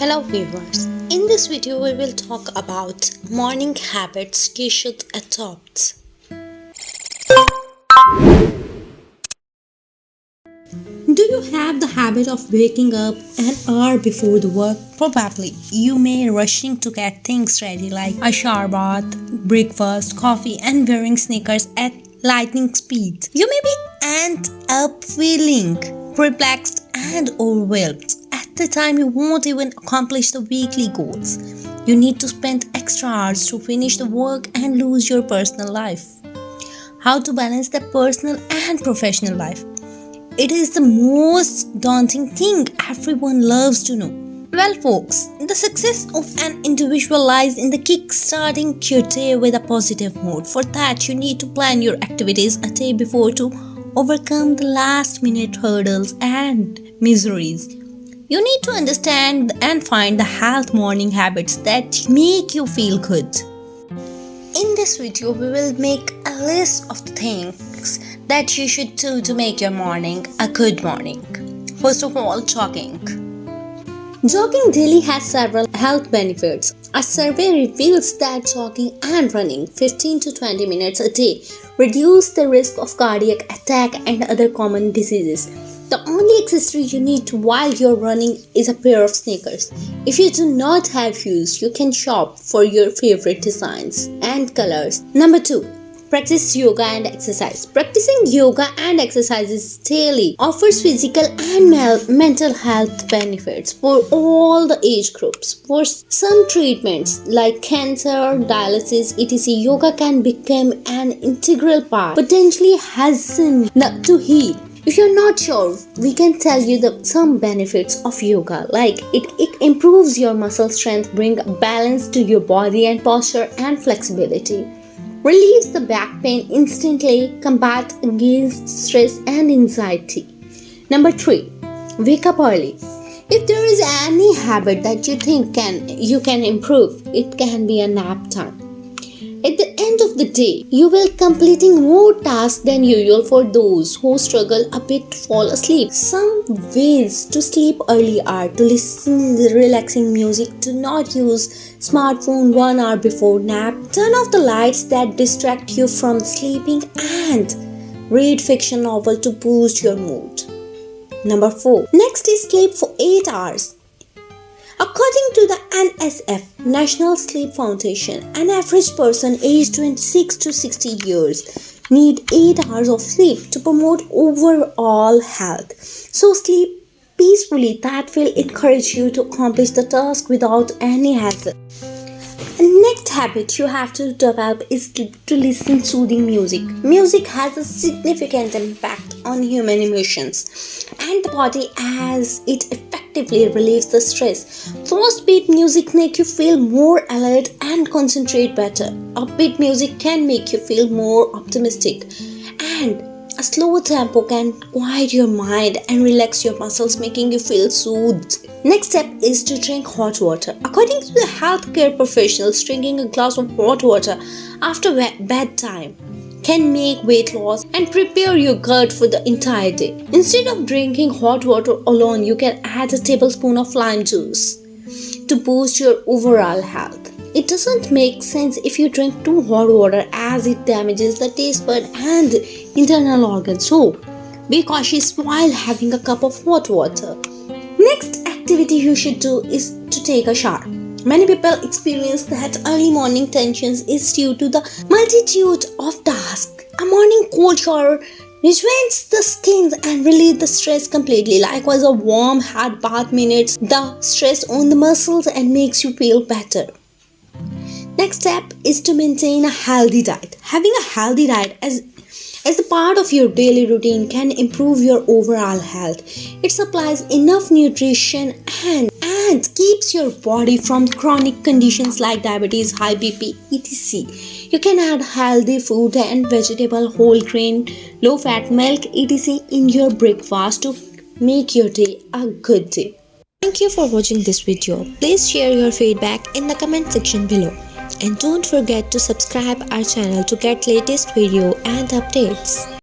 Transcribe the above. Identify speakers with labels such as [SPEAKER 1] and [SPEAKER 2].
[SPEAKER 1] Hello viewers, in this video we will talk about morning habits you should adopt. Do you have the habit of waking up an hour before the work? Probably. You may rushing to get things ready like a shower bath, breakfast, coffee and wearing sneakers at lightning speed. You may be end up feeling perplexed and overwhelmed. At the time you won't even accomplish the weekly goals. You need to spend extra hours to finish the work and lose your personal life. How to balance the personal and professional life? It is the most daunting thing everyone loves to know. Well folks, the success of an individual lies in the kick-starting your day with a positive mood. For that, you need to plan your activities a day before to overcome the last-minute hurdles and miseries. You need to understand and find the health morning habits that make you feel good. In this video, we will make a list of the things that you should do to make your morning a good morning. First of all, jogging. Jogging daily has several health benefits. A survey reveals that jogging and running 15 to 20 minutes a day reduce the risk of cardiac attack and other common diseases. The only accessory you need while you're running is a pair of sneakers. If you do not have shoes, you can shop for your favorite designs and colors. Number 2. Practice yoga and exercise. Practicing yoga and exercises daily offers physical and mental health benefits for all the age groups. For some treatments like cancer, dialysis, etc., yoga can become an integral part, potentially hasten to heal. If you're not sure, we can tell you some benefits of yoga, like it improves your muscle strength, bring balance to your body and posture and flexibility, relieves the back pain instantly, combat against stress and anxiety. Number 3. Wake up early. If there is any habit that you think you can improve, it can be a nap time. At the end of the day, you will completing more tasks than usual for those who struggle a bit to fall asleep. Some ways to sleep early are to listen to relaxing music, to not use smartphone 1 hour before nap, turn off the lights that distract you from sleeping, and read fiction novel to boost your mood. Number 4. Next is sleep for 8 hours. According to the NSF, National Sleep Foundation, an average person aged 26 to 60 years need 8 hours of sleep to promote overall health. So sleep peacefully. That will encourage you to accomplish the task without any hassle. The next habit you have to develop is to listen to soothing music. Music has a significant impact on human emotions and the body as it effectively relieves the stress. Fast-beat music make you feel more alert and concentrate better. Upbeat music can make you feel more optimistic, and a slower tempo can quiet your mind and relax your muscles, making you feel soothed. Next step is to drink hot water. According to the healthcare professionals, drinking a glass of hot water after bedtime can make weight loss and prepare your gut for the entire day. Instead of drinking hot water alone, you can add a tablespoon of lime juice to boost your overall health. It doesn't make sense if you drink too hot water, as it damages the taste bud and internal organs. So, be cautious while having a cup of hot water. Next activity you should do is to take a shower. Many people experience that early morning tensions is due to the multitude of tasks. A morning cold shower rejuvenates the skin and relieves the stress completely. Likewise, a warm hot bath manages the stress on the muscles and makes you feel better. Next step is to maintain a healthy diet. Having a healthy diet as a part of your daily routine can improve your overall health. It supplies enough nutrition and keeps your body from chronic conditions like diabetes, high BP, etc. You can add healthy food and vegetable, whole grain, low fat milk, etc. in your breakfast to make your day a good day. Thank you for watching this video. Please share your feedback in the comment section below. And don't forget to subscribe our channel to get latest video and updates.